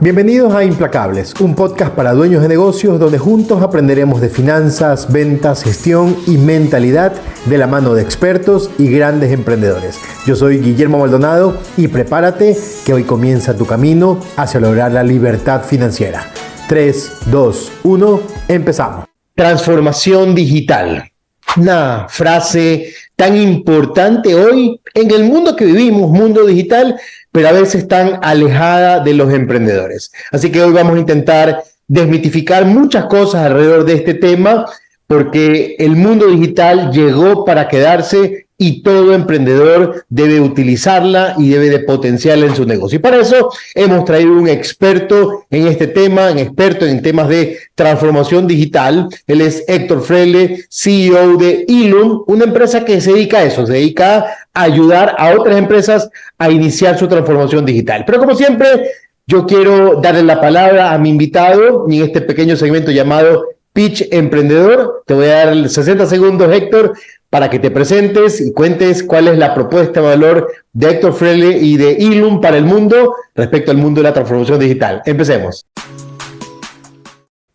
Bienvenidos a Implacables, un podcast para dueños de negocios donde juntos aprenderemos de finanzas, ventas, gestión y mentalidad de la mano de expertos y grandes emprendedores. Yo soy Guillermo Maldonado y prepárate que hoy comienza tu camino hacia lograr la libertad financiera. 3, 2, 1, empezamos. Transformación digital. Una frase tan importante hoy en el mundo que vivimos, mundo digital, pero a veces tan alejada de los emprendedores. Así que hoy vamos a intentar desmitificar muchas cosas alrededor de este tema, porque el mundo digital llegó para quedarse y todo emprendedor debe utilizarla y debe de potenciarla en su negocio. Y para eso hemos traído un experto en este tema, un experto en temas de transformación digital. Él es Héctor Freile, CEO de Ilum, una empresa que se dedica a eso, se dedica a ayudar a otras empresas a iniciar su transformación digital. Pero como siempre, yo quiero darle la palabra a mi invitado en este pequeño segmento llamado Pitch Emprendedor. Te voy a dar 60 segundos, Héctor, para que te presentes y cuentes cuál es la propuesta de valor de Héctor Freile y de Ilum para el mundo respecto al mundo de la transformación digital. Empecemos.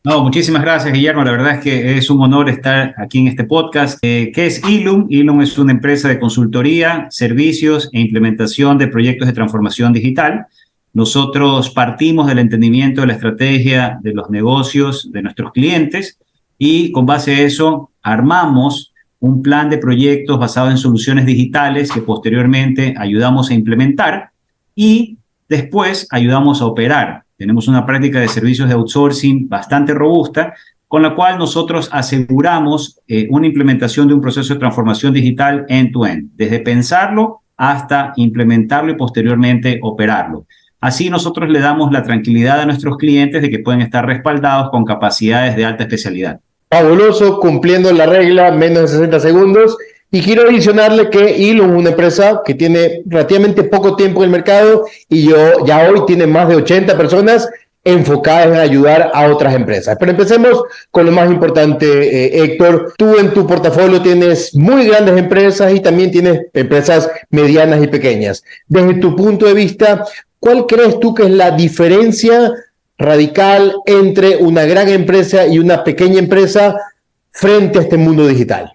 No, muchísimas gracias, Guillermo. La verdad es que es un honor estar aquí en este podcast. ¿Qué es Ilum? Ilum es una empresa de consultoría, servicios e implementación de proyectos de transformación digital. Nosotros partimos del entendimiento de la estrategia de los negocios de nuestros clientes y con base a eso armamos un plan de proyectos basado en soluciones digitales que posteriormente ayudamos a implementar y después ayudamos a operar. Tenemos una práctica de servicios de outsourcing bastante robusta, con la cual nosotros aseguramos una implementación de un proceso de transformación digital end-to-end, desde pensarlo hasta implementarlo y posteriormente operarlo. Así nosotros le damos la tranquilidad a nuestros clientes de que pueden estar respaldados con capacidades de alta especialidad. Fabuloso, cumpliendo la regla, menos de 60 segundos. Y quiero adicionarle que Ilum es una empresa que tiene relativamente poco tiempo en el mercado y ya hoy tiene más de 80 personas enfocadas en ayudar a otras empresas. Pero empecemos con lo más importante, Héctor. Tú en tu portafolio tienes muy grandes empresas y también tienes empresas medianas y pequeñas. Desde tu punto de vista, ¿cuál crees tú que es la diferencia radical entre una gran empresa y una pequeña empresa frente a este mundo digital?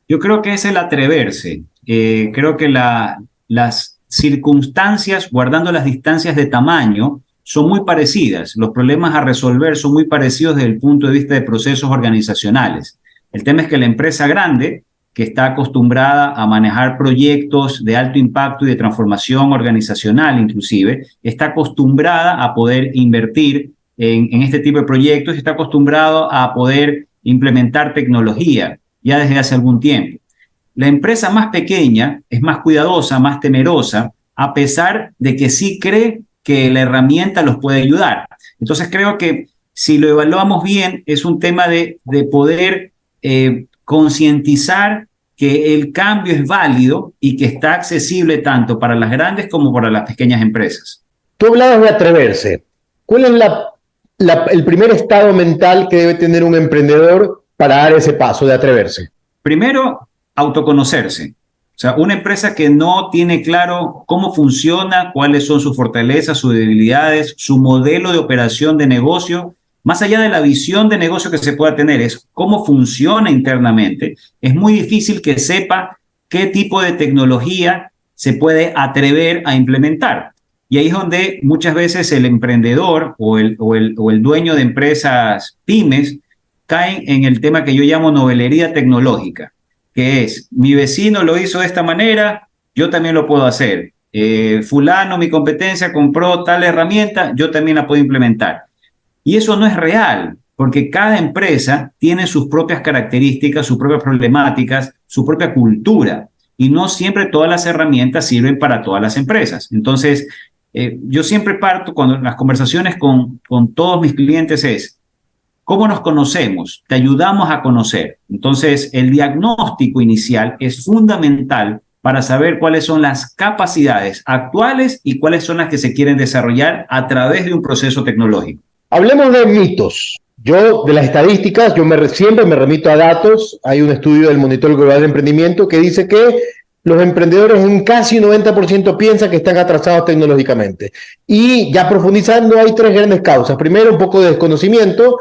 Yo creo que es el atreverse. Creo que las circunstancias, guardando las distancias de tamaño, son muy parecidas. Los problemas a resolver son muy parecidos desde el punto de vista de procesos organizacionales. El tema es que la empresa grande, que está acostumbrada a manejar proyectos de alto impacto y de transformación organizacional inclusive, está acostumbrada a poder invertir en este tipo de proyectos y está acostumbrado a poder implementar tecnología ya desde hace algún tiempo. La empresa más pequeña es más cuidadosa, más temerosa, a pesar de que sí cree que la herramienta los puede ayudar. Entonces creo que si lo evaluamos bien, es un tema de poder concientizar que el cambio es válido y que está accesible tanto para las grandes como para las pequeñas empresas. Tú hablabas de atreverse. ¿Cuál es el primer estado mental que debe tener un emprendedor para dar ese paso de atreverse? Primero, autoconocerse. O sea, una empresa que no tiene claro cómo funciona, cuáles son sus fortalezas, sus debilidades, su modelo de operación de negocio, más allá de la visión de negocio que se pueda tener, es cómo funciona internamente. Es muy difícil que sepa qué tipo de tecnología se puede atrever a implementar. Y ahí es donde muchas veces el emprendedor o el dueño de empresas pymes caen en el tema que yo llamo novelería tecnológica, que es, mi vecino lo hizo de esta manera, yo también lo puedo hacer. Fulano, mi competencia, compró tal herramienta, yo también la puedo implementar. Y eso no es real, porque cada empresa tiene sus propias características, sus propias problemáticas, su propia cultura, y no siempre todas las herramientas sirven para todas las empresas. Entonces, yo siempre parto, cuando las conversaciones con todos mis clientes es, ¿cómo nos conocemos? Te ayudamos a conocer. Entonces, el diagnóstico inicial es fundamental para saber cuáles son las capacidades actuales y cuáles son las que se quieren desarrollar a través de un proceso tecnológico. Hablemos de mitos. Yo, de las estadísticas, siempre me remito a datos. Hay un estudio del Monitor Global de Emprendimiento que dice que los emprendedores en casi 90% piensan que están atrasados tecnológicamente. Y ya profundizando, hay tres grandes causas. Primero, un poco de desconocimiento.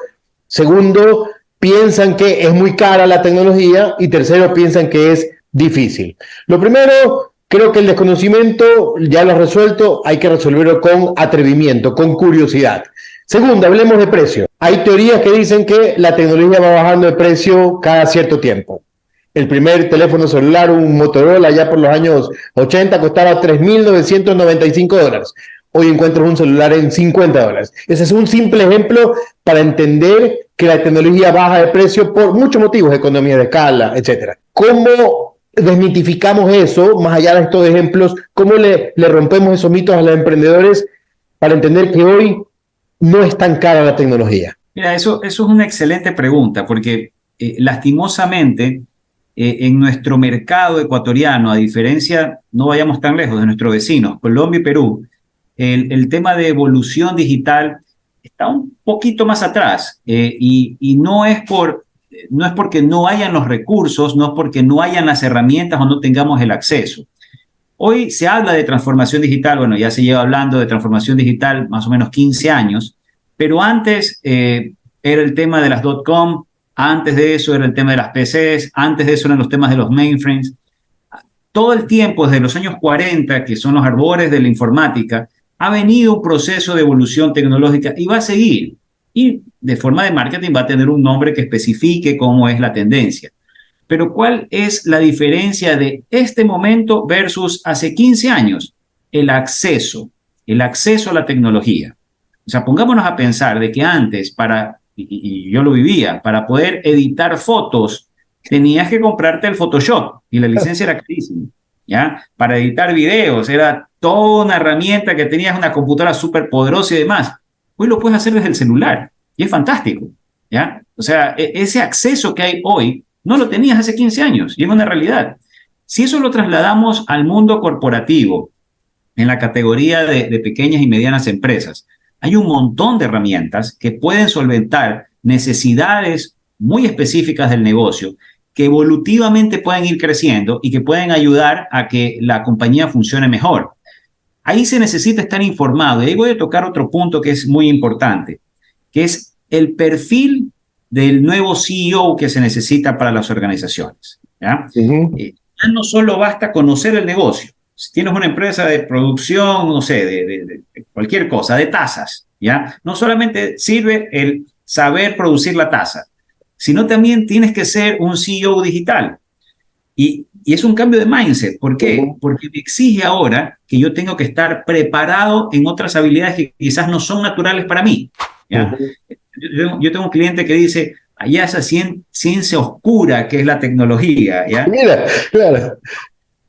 Segundo, piensan que es muy cara la tecnología. Y tercero, piensan que es difícil. Lo primero, creo que el desconocimiento ya lo has resuelto, hay que resolverlo con atrevimiento, con curiosidad. Segundo, hablemos de precio. Hay teorías que dicen que la tecnología va bajando de precio cada cierto tiempo. El primer teléfono celular, un Motorola, ya por los años 80, costaba $3,995. Hoy encuentras un celular en $50. Ese es un simple ejemplo para entender que la tecnología baja de precio por muchos motivos, economía de escala, etc. ¿Cómo desmitificamos eso, más allá de estos ejemplos? ¿Cómo le rompemos esos mitos a los emprendedores para entender que hoy no es tan cara la tecnología? Mira, eso es una excelente pregunta, porque lastimosamente en nuestro mercado ecuatoriano, a diferencia, no vayamos tan lejos de nuestros vecinos, Colombia y Perú, el tema de evolución digital está un poquito más atrás y no es porque no hayan los recursos, no es porque no hayan las herramientas o no tengamos el acceso. Hoy se habla de transformación digital, bueno, ya se lleva hablando de transformación digital más o menos 15 años, pero antes era el tema de las .com, antes de eso era el tema de las PCs, antes de eso eran los temas de los mainframes. Todo el tiempo, desde los años 40, que son los albores de la informática, ha venido un proceso de evolución tecnológica y va a seguir. Y de forma de marketing va a tener un nombre que especifique cómo es la tendencia. Pero ¿cuál es la diferencia de este momento versus hace 15 años? El acceso a la tecnología. O sea, pongámonos a pensar de que antes, y yo lo vivía, para poder editar fotos, tenías que comprarte el Photoshop y la licencia era carísima, ¿ya? Para editar videos era toda una herramienta que tenías una computadora súper poderosa y demás. Hoy lo puedes hacer desde el celular y es fantástico, ¿ya? O sea, ese acceso que hay hoy no lo tenías hace 15 años y es una realidad. Si eso lo trasladamos al mundo corporativo, en la categoría de pequeñas y medianas empresas, hay un montón de herramientas que pueden solventar necesidades muy específicas del negocio, que evolutivamente pueden ir creciendo y que pueden ayudar a que la compañía funcione mejor. Ahí se necesita estar informado. Y ahí voy a tocar otro punto que es muy importante, que es el perfil del nuevo CEO que se necesita para las organizaciones, ¿ya? Ya no solo basta conocer el negocio. Si tienes una empresa de producción, no sé, de cualquier cosa, de tazas, ¿ya? No solamente sirve el saber producir la taza, sino también tienes que ser un CEO digital. Y es un cambio de mindset. ¿Por qué? Porque me exige ahora que yo tengo que estar preparado en otras habilidades que quizás no son naturales para mí, ¿ya? Yo tengo un cliente que dice, allá esa ciencia oscura que es la tecnología, ¿ya? Mira, claro.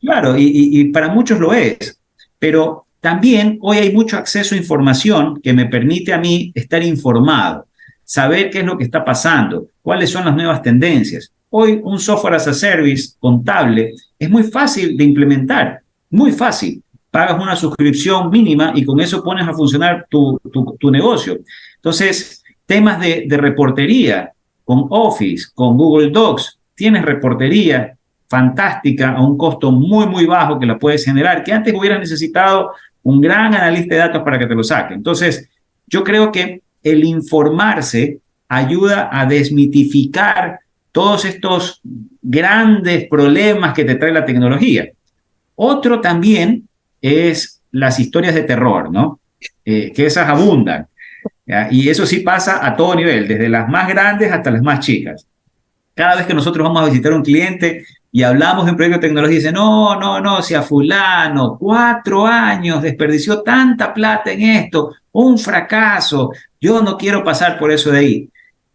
Claro, y para muchos lo es, pero también hoy hay mucho acceso a información que me permite a mí estar informado, saber qué es lo que está pasando, cuáles son las nuevas tendencias. Hoy un software as a service contable es muy fácil de implementar, muy fácil. Pagas una suscripción mínima y con eso pones a funcionar tu negocio. Entonces, temas de reportería con Office, con Google Docs, tienes reportería fantástica a un costo muy, muy bajo que la puedes generar, que antes hubieras necesitado un gran analista de datos para que te lo saque. Entonces, yo creo que el informarse ayuda a desmitificar todos estos grandes problemas que te trae la tecnología. Otro también es las historias de terror, ¿no? Que esas abundan, ¿ya? Y eso sí pasa a todo nivel, desde las más grandes hasta las más chicas. Cada vez que nosotros vamos a visitar a un cliente y hablamos de un proyecto de tecnología, dice, no, si a fulano 4 años desperdició tanta plata en esto, un fracaso, yo no quiero pasar por eso de ahí.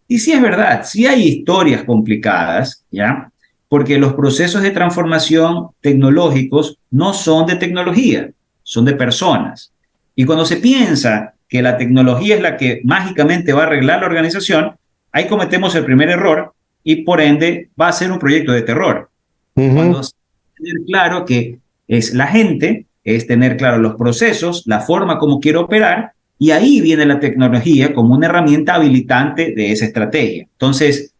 Y sí es verdad, sí hay historias complicadas, ¿ya? Porque los procesos de transformación tecnológicos no son de tecnología, son de personas. Y cuando se piensa que la tecnología es la que mágicamente va a arreglar la organización, ahí cometemos el primer error y por ende va a ser un proyecto de terror. Cuando se tiene claro que es la gente, es tener claro los procesos, la forma como quiero operar, y ahí viene la tecnología como una herramienta habilitante de esa estrategia. Entonces,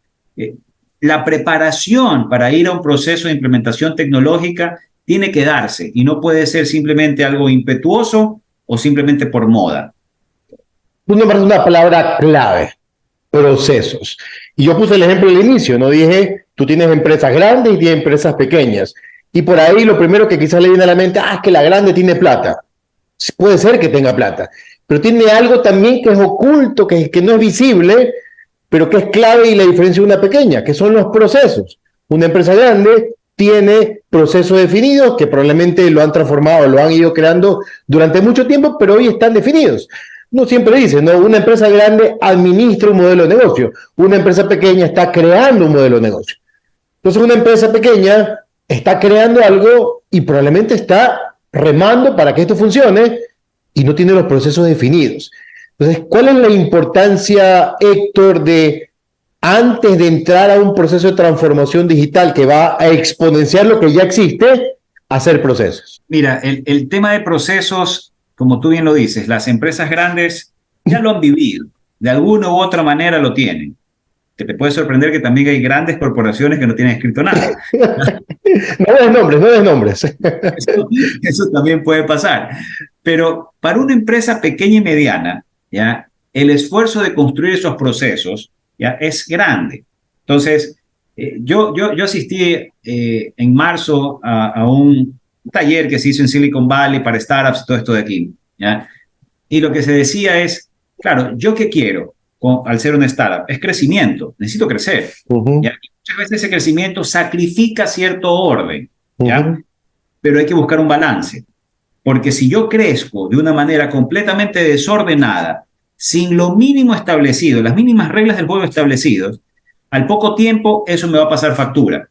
la preparación para ir a un proceso de implementación tecnológica tiene que darse y no puede ser simplemente algo impetuoso o simplemente por moda. Tú nombraste una palabra clave: procesos. Y yo puse el ejemplo al inicio, no dije, tú tienes empresas grandes y tienes empresas pequeñas. Y por ahí lo primero que quizás le viene a la mente, es que la grande tiene plata. Puede ser que tenga plata, pero tiene algo también que es oculto, que no es visible, pero que es clave y la diferencia de una pequeña, que son los procesos. Una empresa grande tiene procesos definidos que probablemente lo han transformado, lo han ido creando durante mucho tiempo, pero hoy están definidos. No siempre dice, ¿no? Una empresa grande administra un modelo de negocio, una empresa pequeña está creando un modelo de negocio. Entonces, una empresa pequeña está creando algo y probablemente está remando para que esto funcione y no tiene los procesos definidos. Entonces, ¿cuál es la importancia, Héctor, de antes de entrar a un proceso de transformación digital que va a exponenciar lo que ya existe, hacer procesos? Mira, el tema de procesos, como tú bien lo dices, las empresas grandes ya lo han vivido, de alguna u otra manera lo tienen. Que te puede sorprender que también hay grandes corporaciones que no tienen escrito nada. No des nombres, no des nombres. Eso también puede pasar. Pero para una empresa pequeña y mediana, ¿ya? El esfuerzo de construir esos procesos, ¿ya? Es grande. Entonces, yo asistí en marzo a un taller que se hizo en Silicon Valley para startups y todo esto de aquí, ¿ya? Y lo que se decía es, claro, ¿yo qué quiero al ser una startup? Es crecimiento, necesito crecer. ¿Ya? Y muchas veces ese crecimiento sacrifica cierto orden, ¿ya? Pero hay que buscar un balance, porque si yo crezco de una manera completamente desordenada, sin lo mínimo establecido, las mínimas reglas del juego establecidos, al poco tiempo eso me va a pasar factura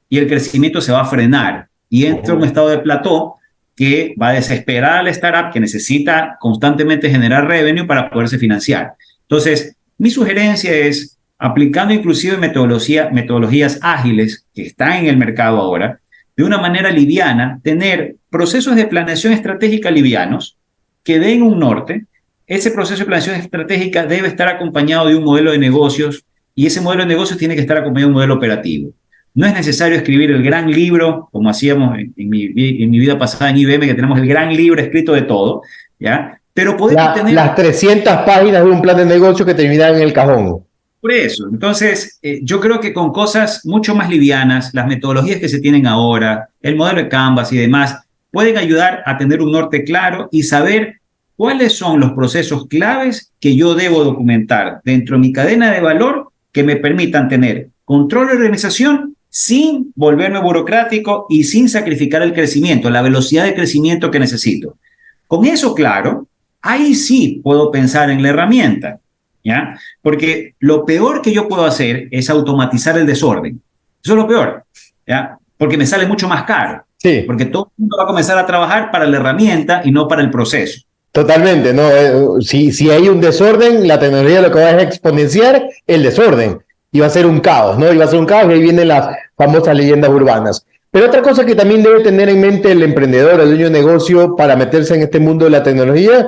y el crecimiento se va a frenar y entra un estado de plató que va a desesperar al startup que necesita constantemente generar revenue para poderse financiar. Entonces, mi sugerencia es, aplicando inclusive metodologías ágiles que están en el mercado ahora, de una manera liviana, tener procesos de planeación estratégica livianos que den un norte. Ese proceso de planeación estratégica debe estar acompañado de un modelo de negocios y ese modelo de negocios tiene que estar acompañado de un modelo operativo. No es necesario escribir el gran libro, como hacíamos en mi vida pasada en IBM, que tenemos el gran libro escrito de todo, ¿ya? Pero podemos tener las 300 páginas de un plan de negocio que terminan en el cajón. Por eso, entonces yo creo que con cosas mucho más livianas, las metodologías que se tienen ahora, el modelo de Canvas y demás, pueden ayudar a tener un norte claro y saber cuáles son los procesos claves que yo debo documentar dentro de mi cadena de valor que me permitan tener control de organización sin volverme burocrático y sin sacrificar el crecimiento, la velocidad de crecimiento que necesito. Con eso claro, ahí sí puedo pensar en la herramienta, ¿ya? Porque lo peor que yo puedo hacer es automatizar el desorden. Eso es lo peor, ¿ya? Porque me sale mucho más caro. Sí. Porque todo el mundo va a comenzar a trabajar para la herramienta y no para el proceso. Totalmente, ¿no? Si hay un desorden, la tecnología lo que va a exponenciar el desorden. Y va a ser un caos, ¿no? Y va a ser un caos y ahí vienen las famosas leyendas urbanas. Pero otra cosa que también debe tener en mente el emprendedor, el dueño de negocio, para meterse en este mundo de la tecnología,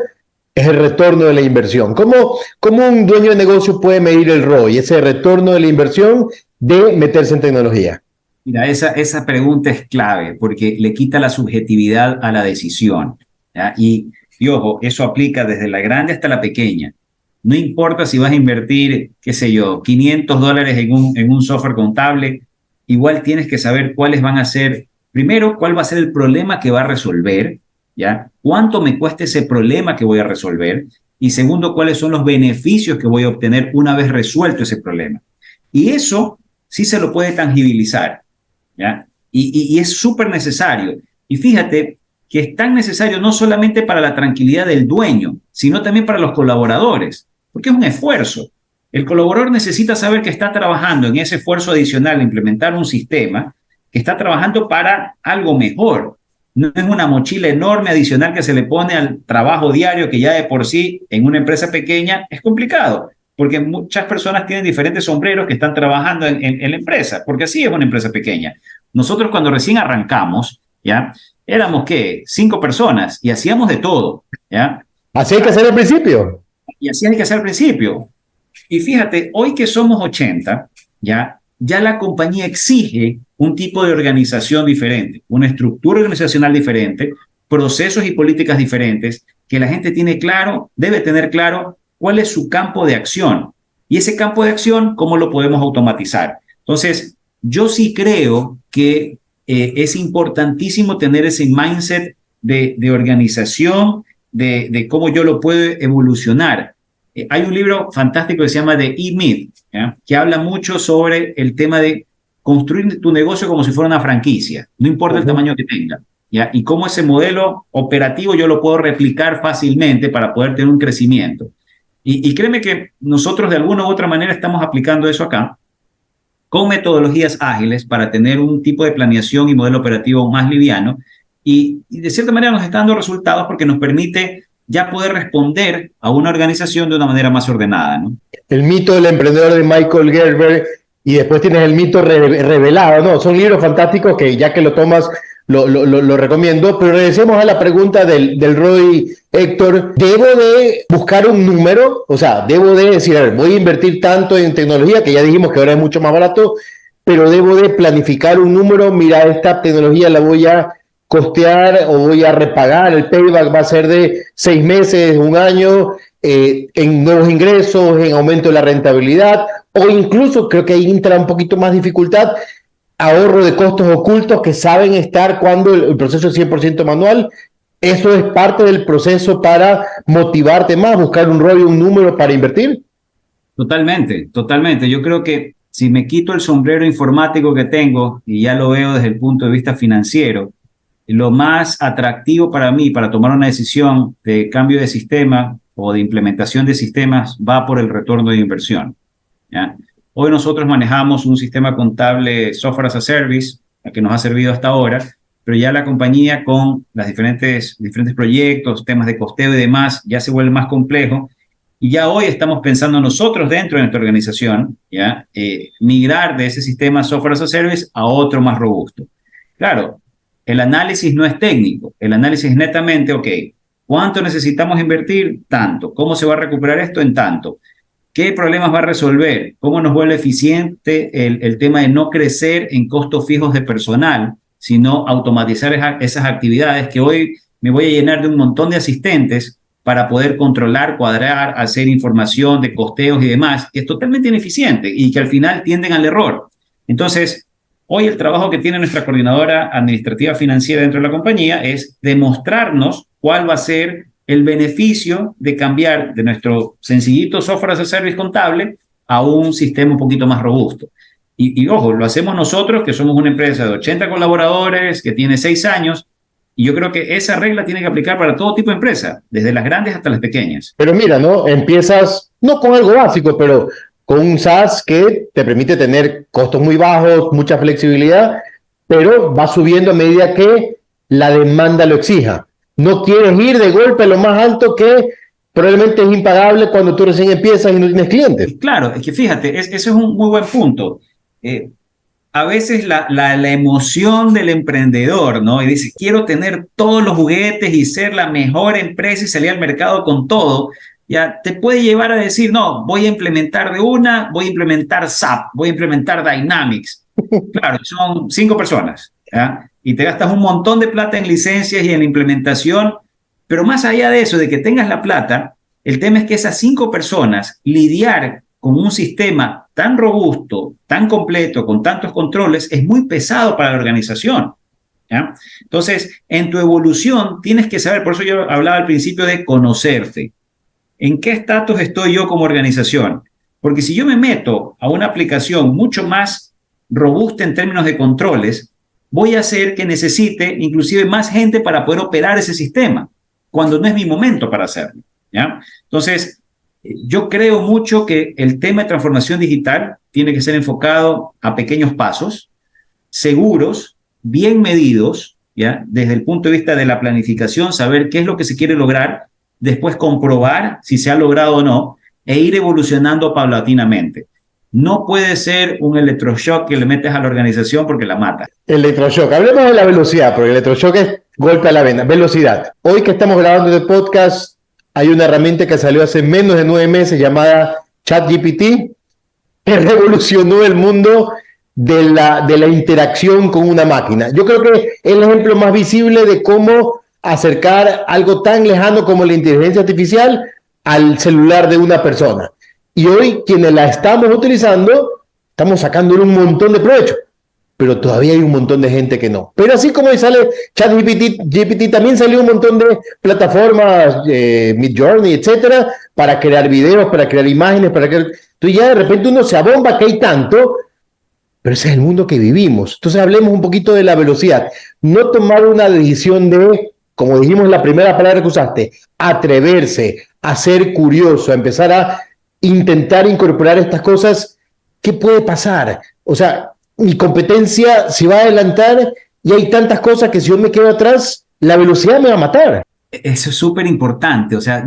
es el retorno de la inversión. ¿Cómo un dueño de negocio puede medir el ROI, ese retorno de la inversión de meterse en tecnología? Mira, esa pregunta es clave porque le quita la subjetividad a la decisión, ¿ya? Y ojo, eso aplica desde la grande hasta la pequeña. No importa si vas a invertir, qué sé yo, $500 en un software contable, igual tienes que saber cuáles van a ser, primero, cuál va a ser el problema que va a resolver, ¿ya? ¿Cuánto me cuesta ese problema que voy a resolver? Y segundo, ¿cuáles son los beneficios que voy a obtener una vez resuelto ese problema? Y eso sí se lo puede tangibilizar, ¿ya? Y es súper necesario. Y fíjate que es tan necesario no solamente para la tranquilidad del dueño, sino también para los colaboradores, porque es un esfuerzo. El colaborador necesita saber que está trabajando en ese esfuerzo adicional de implementar un sistema, que está trabajando para algo mejor. No es una mochila enorme adicional que se le pone al trabajo diario, que ya de por sí en una empresa pequeña es complicado, porque muchas personas tienen diferentes sombreros que están trabajando en la empresa, porque así es una empresa pequeña. Nosotros cuando recién arrancamos, ¿ya? Éramos, ¿qué? 5 personas y hacíamos de todo, ¿ya? Así hay que hacer al principio. Y así hay que hacer al principio. Y fíjate, hoy que somos 80, ya la compañía exige un tipo de organización diferente, una estructura organizacional diferente, procesos y políticas diferentes, que la gente tiene claro, debe tener claro cuál es su campo de acción. Y ese campo de acción, ¿cómo lo podemos automatizar? Entonces, yo sí creo que es importantísimo tener ese mindset de organización, de cómo yo lo puedo evolucionar. Hay un libro fantástico que se llama The E-Myth, que habla mucho sobre el tema de construir tu negocio como si fuera una franquicia, no importa el tamaño que tenga, ¿ya? Y cómo ese modelo operativo yo lo puedo replicar fácilmente para poder tener un crecimiento. Y créeme que nosotros de alguna u otra manera estamos aplicando eso acá con metodologías ágiles para tener un tipo de planeación y modelo operativo más liviano y de cierta manera nos está dando resultados porque nos permite ya poder responder a una organización de una manera más ordenada, ¿no? El mito del emprendedor de Michael Gerber y después tienes el mito revelado, ¿no? Son libros fantásticos que ya que lo tomas lo recomiendo, pero regresemos a la pregunta del Roy, Héctor. ¿Debo de buscar un número? O sea, ¿debo de decir, a ver, voy a invertir tanto en tecnología, que ya dijimos que ahora es mucho más barato, pero debo de planificar un número? Mira, esta tecnología la voy a costear o voy a repagar, el payback va a ser de 6 meses, un año, en nuevos ingresos, en aumento de la rentabilidad, o incluso creo que ahí entra un poquito más dificultad, ahorro de costos ocultos que saben estar cuando el proceso es 100% manual. ¿Eso es parte del proceso para motivarte más, buscar un rollo, un número para invertir? Totalmente, totalmente. Yo creo que si me quito el sombrero informático que tengo y ya lo veo desde el punto de vista financiero, lo más atractivo para mí para tomar una decisión de cambio de sistema o de implementación de sistemas va por el retorno de inversión, ¿ya? Hoy nosotros manejamos un sistema contable software as a service, que nos ha servido hasta ahora, pero ya la compañía con los diferentes proyectos, temas de costeo y demás, ya se vuelve más complejo. Y ya hoy estamos pensando nosotros dentro de nuestra organización, ¿ya? Migrar de ese sistema software as a service a otro más robusto. Claro, el análisis no es técnico, el análisis es netamente, ok, ¿cuánto necesitamos invertir? Tanto. ¿Cómo se va a recuperar esto? En tanto. ¿Qué problemas va a resolver? ¿Cómo nos vuelve eficiente el tema de no crecer en costos fijos de personal, sino automatizar esas actividades que hoy me voy a llenar de un montón de asistentes para poder controlar, cuadrar, hacer información de costeos y demás, que es totalmente ineficiente y que al final tienden al error? Entonces, hoy el trabajo que tiene nuestra coordinadora administrativa financiera dentro de la compañía es demostrarnos cuál va a ser el beneficio de cambiar de nuestro sencillito software as a service contable a un sistema un poquito más robusto. Y ojo, lo hacemos nosotros, que somos una empresa de 80 colaboradores, que tiene 6 años, y yo creo que esa regla tiene que aplicar para todo tipo de empresa, desde las grandes hasta las pequeñas. Pero mira, ¿no? Empiezas, no con algo básico, pero con un SaaS que te permite tener costos muy bajos, mucha flexibilidad, pero va subiendo a medida que la demanda lo exija. No quieres ir de golpe a lo más alto que probablemente es impagable cuando tú recién empiezas y no tienes clientes. Claro, es que fíjate, eso es un muy buen punto. A veces la emoción del emprendedor, ¿no? Y dice, quiero tener todos los juguetes y ser la mejor empresa y salir al mercado con todo, ya te puede llevar a decir, no, voy a implementar voy a implementar SAP, voy a implementar Dynamics. Claro, son 5 personas, ¿ya? Y te gastas un montón de plata en licencias y en implementación, pero más allá de eso, de que tengas la plata, el tema es que esas 5 personas lidiar con un sistema tan robusto, tan completo, con tantos controles, es muy pesado para la organización, ¿ya? Entonces, en tu evolución tienes que saber, por eso yo hablaba al principio de conocerte. ¿En qué estatus estoy yo como organización? Porque si yo me meto a una aplicación mucho más robusta en términos de controles, voy a hacer que necesite inclusive más gente para poder operar ese sistema, cuando no es mi momento para hacerlo, ¿ya? Entonces, yo creo mucho que el tema de transformación digital tiene que ser enfocado a pequeños pasos, seguros, bien medidos, ¿ya? Desde el punto de vista de la planificación, saber qué es lo que se quiere lograr, después comprobar si se ha logrado o no, e ir evolucionando paulatinamente. No puede ser un electroshock que le metes a la organización porque la mata. Electroshock. Hablemos de la velocidad, porque el electroshock es golpe a la vena. Velocidad. Hoy que estamos grabando este podcast, hay una herramienta que salió hace menos de 9 meses llamada ChatGPT, que revolucionó el mundo de la interacción con una máquina. Yo creo que es el ejemplo más visible de cómo acercar algo tan lejano como la inteligencia artificial al celular de una persona. Y hoy, quienes la estamos utilizando, estamos sacándole un montón de provecho, pero todavía hay un montón de gente que no. Pero así como sale ChatGPT, también salió un montón de plataformas, Midjourney, etcétera, para crear videos, para crear imágenes, para crear... Entonces ya de repente uno se abomba que hay tanto, pero ese es el mundo que vivimos. Entonces hablemos un poquito de la velocidad. No tomar una decisión de, como dijimos la primera palabra que usaste, atreverse, a ser curioso, a empezar a intentar incorporar estas cosas. ¿Qué puede pasar? O sea, mi competencia se va a adelantar y hay tantas cosas que si yo me quedo atrás, la velocidad me va a matar. Eso es súper importante. O sea,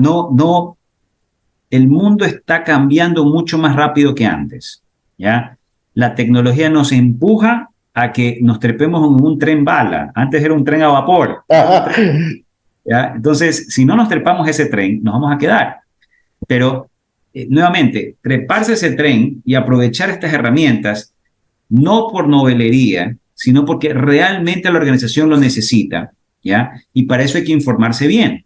el mundo está cambiando mucho más rápido que antes, ¿ya? La tecnología nos empuja a que nos trepemos en un tren bala. Antes era un tren a vapor. ¿Ya? Entonces, si no nos trepamos ese tren, nos vamos a quedar. Pero, nuevamente, treparse ese tren y aprovechar estas herramientas, no por novelería, sino porque realmente la organización lo necesita, ¿ya? Y para eso hay que informarse bien.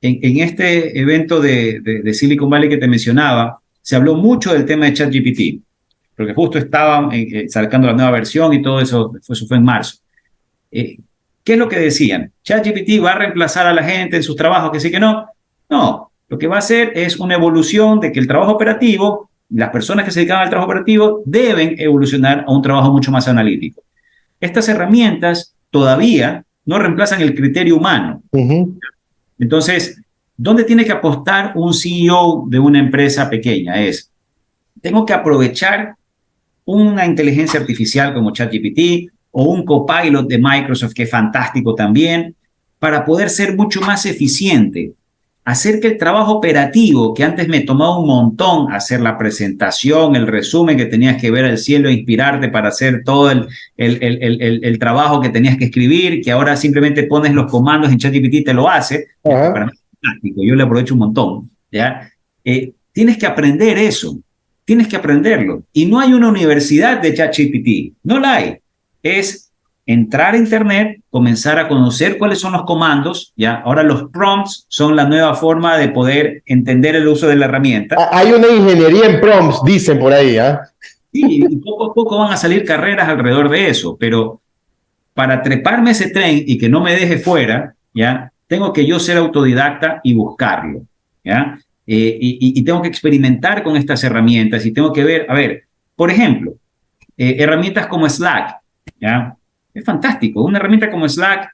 En este evento de Silicon Valley que te mencionaba, se habló mucho del tema de ChatGPT, porque justo estaban sacando la nueva versión y todo eso, eso fue en marzo. ¿Qué es lo que decían? ChatGPT va a reemplazar a la gente en sus trabajos, que sí que no. No, lo que va a hacer es una evolución de que el trabajo operativo, las personas que se dedican al trabajo operativo deben evolucionar a un trabajo mucho más analítico. Estas herramientas todavía no reemplazan el criterio humano. Entonces, ¿dónde tiene que apostar un CEO de una empresa pequeña? Tengo que aprovechar una inteligencia artificial como ChatGPT o un Copilot de Microsoft, que es fantástico también, para poder ser mucho más eficiente. Hacer que el trabajo operativo, que antes me tomaba un montón, hacer la presentación, el resumen que tenías que ver al cielo e inspirarte para hacer todo el trabajo que tenías que escribir, que ahora simplemente pones los comandos en ChatGPT y te lo hace. Para mí es fantástico, yo le aprovecho un montón, ¿ya? Tienes que aprender eso, tienes que aprenderlo. Y no hay una universidad de ChatGPT, no la hay. Es entrar a internet, comenzar a conocer cuáles son los comandos, ¿ya? Ahora los prompts son la nueva forma de poder entender el uso de la herramienta. Hay una ingeniería en prompts, dicen por ahí, ¿ah? Sí, y poco a poco van a salir carreras alrededor de eso, pero para treparme ese tren y que no me deje fuera, ¿ya? Tengo que yo ser autodidacta y buscarlo, ¿ya? Y tengo que experimentar con estas herramientas y tengo que ver, a ver, por ejemplo, herramientas como Slack, ¿ya? Es fantástico. Una herramienta como Slack,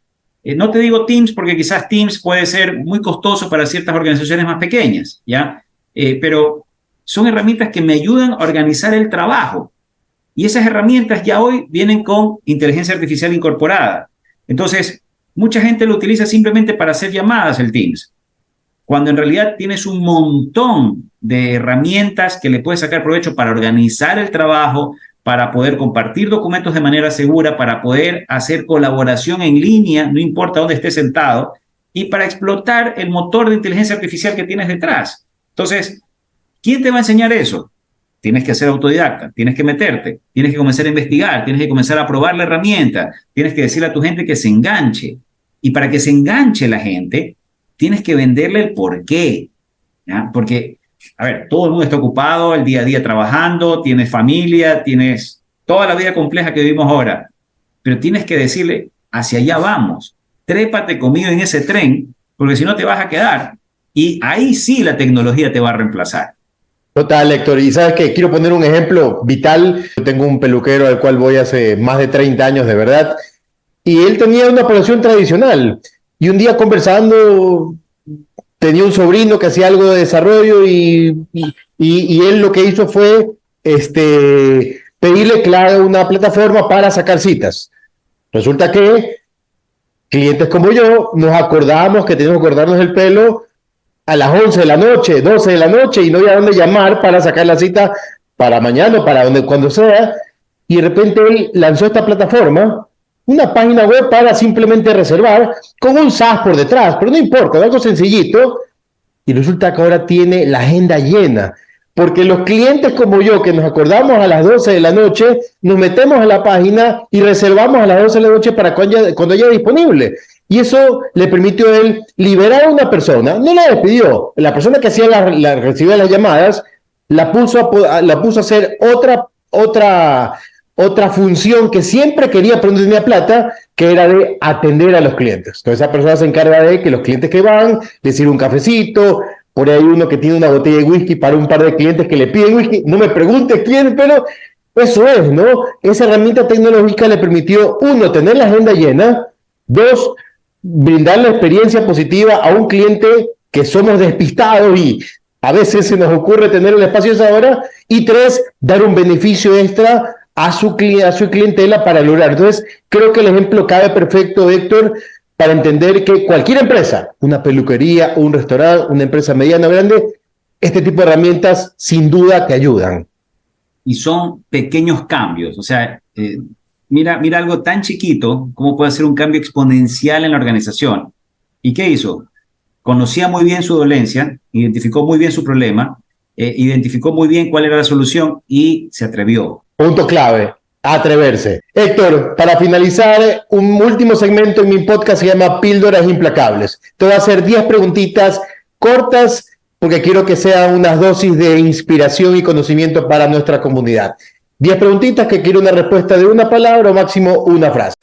no te digo Teams porque quizás Teams puede ser muy costoso para ciertas organizaciones más pequeñas, ¿ya? Pero son herramientas que me ayudan a organizar el trabajo. Y esas herramientas ya hoy vienen con inteligencia artificial incorporada. Entonces, mucha gente lo utiliza simplemente para hacer llamadas, el Teams, cuando en realidad tienes un montón de herramientas que le puedes sacar provecho para organizar el trabajo, para poder compartir documentos de manera segura, para poder hacer colaboración en línea, no importa dónde estés sentado, y para explotar el motor de inteligencia artificial que tienes detrás. Entonces, ¿quién te va a enseñar eso? Tienes que ser autodidacta, tienes que meterte, tienes que comenzar a investigar, tienes que comenzar a probar la herramienta, tienes que decirle a tu gente que se enganche. Y para que se enganche la gente, tienes que venderle el porqué, ¿ya? Porque, a ver, todo el mundo está ocupado el día a día trabajando, tienes familia, tienes toda la vida compleja que vivimos ahora, pero tienes que decirle, hacia allá vamos, trépate conmigo en ese tren, porque si no te vas a quedar, y ahí sí la tecnología te va a reemplazar. Total, Héctor. Y sabes que quiero poner un ejemplo vital. Yo tengo un peluquero al cual voy hace más de 30 años, de verdad, y él tenía una profesión tradicional. Y un día conversando, tenía un sobrino que hacía algo de desarrollo y él lo que hizo fue pedirle una plataforma para sacar citas. Resulta que clientes como yo nos acordamos que teníamos que cortarnos el pelo a las 11 de la noche, 12 de la noche, y no había dónde llamar para sacar la cita para mañana, para cuando sea, y de repente él lanzó esta plataforma, una página web para simplemente reservar, con un SaaS por detrás, pero no importa, algo sencillito, y resulta que ahora tiene la agenda llena. Porque los clientes como yo, que nos acordamos a las 12 de la noche, nos metemos a la página y reservamos a las 12 de la noche para cuando haya disponible. Y eso le permitió a él liberar a una persona, no la despidió, la persona que hacía recibía las llamadas, la puso a hacer otra función que siempre quería, pero no tenía plata, que era de atender a los clientes. Entonces esa persona se encarga de que los clientes que van, les sirve un cafecito. Por ahí hay uno que tiene una botella de whisky para un par de clientes que le piden whisky. No me pregunte quién, pero eso es, ¿no? Esa herramienta tecnológica le permitió, uno, tener la agenda llena, dos, brindar la experiencia positiva a un cliente que somos despistados y a veces se nos ocurre tener el espacio a esa hora, y tres, dar un beneficio extra a su clientela para lograr. Entonces, creo que el ejemplo cabe perfecto, Héctor, para entender que cualquier empresa, una peluquería, un restaurante, una empresa mediana o grande, este tipo de herramientas sin duda te ayudan. Y son pequeños cambios. O sea, mira algo tan chiquito, cómo puede hacer un cambio exponencial en la organización. ¿Y qué hizo? Conocía muy bien su dolencia, identificó muy bien su problema, identificó muy bien cuál era la solución y se atrevió. Punto clave. Atreverse. Héctor, para finalizar, un último segmento en mi podcast se llama Píldoras Implacables. Te voy a hacer 10 preguntitas cortas porque quiero que sean unas dosis de inspiración y conocimiento para nuestra comunidad. 10 preguntitas que quiero una respuesta de una palabra o máximo una frase.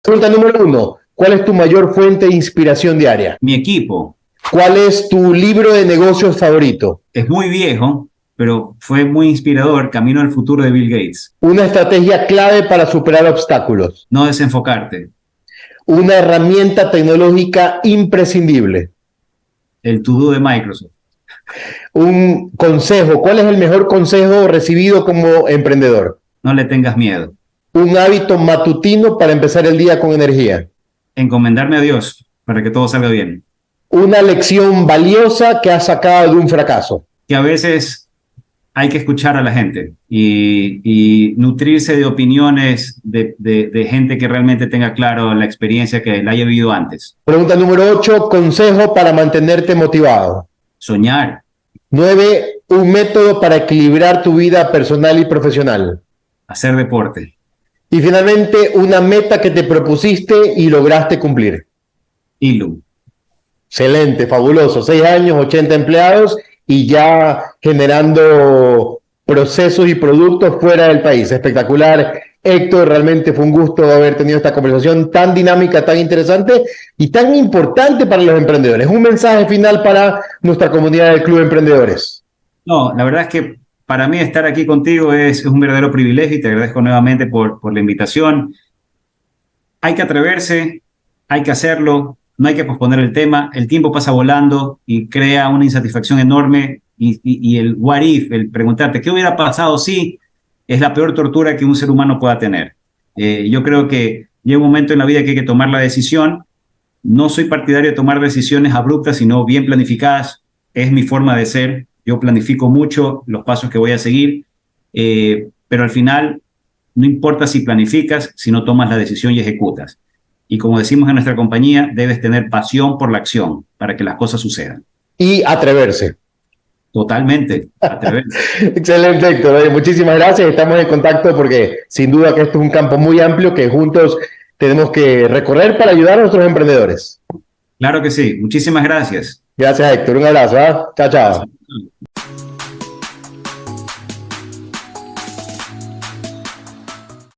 Pregunta número 1. ¿Cuál es tu mayor fuente de inspiración diaria? Mi equipo. ¿Cuál es tu libro de negocios favorito? Es muy viejo, pero fue muy inspirador, Camino al futuro de Bill Gates. Una estrategia clave para superar obstáculos. No desenfocarte. Una herramienta tecnológica imprescindible. El to-do de Microsoft. Un consejo. ¿Cuál es el mejor consejo recibido como emprendedor? No le tengas miedo. Un hábito matutino para empezar el día con energía. Encomendarme a Dios para que todo salga bien. Una lección valiosa que has sacado de un fracaso. Que a veces hay que escuchar a la gente y nutrirse de opiniones de gente que realmente tenga claro la experiencia que la haya vivido antes. Pregunta número 8, consejo para mantenerte motivado. Soñar. 9, un método para equilibrar tu vida personal y profesional. Hacer deporte. Y finalmente, una meta que te propusiste y lograste cumplir. ILU. Excelente, fabuloso. 6 años, 80 empleados y ya generando procesos y productos fuera del país. Espectacular. Héctor, realmente fue un gusto haber tenido esta conversación tan dinámica, tan interesante y tan importante para los emprendedores. Un mensaje final para nuestra comunidad del Club de Emprendedores. No, la verdad es que para mí estar aquí contigo es un verdadero privilegio y te agradezco nuevamente por la invitación. Hay que atreverse, hay que hacerlo, no hay que posponer el tema. El tiempo pasa volando y crea una insatisfacción enorme y el what if, el preguntarte qué hubiera pasado si, es la peor tortura que un ser humano pueda tener. Yo creo que llega un momento en la vida que hay que tomar la decisión. No soy partidario de tomar decisiones abruptas, sino bien planificadas. Es mi forma de ser. Yo planifico mucho los pasos que voy a seguir, pero al final no importa si planificas, si no tomas la decisión y ejecutas. Y como decimos en nuestra compañía, debes tener pasión por la acción para que las cosas sucedan. Y atreverse. Totalmente, atreverse. Excelente, Héctor. Muchísimas gracias. Estamos en contacto porque sin duda que esto es un campo muy amplio que juntos tenemos que recorrer para ayudar a nuestros emprendedores. Claro que sí. Muchísimas gracias. Gracias, Héctor. Un abrazo. ¿eh? Chao, chao.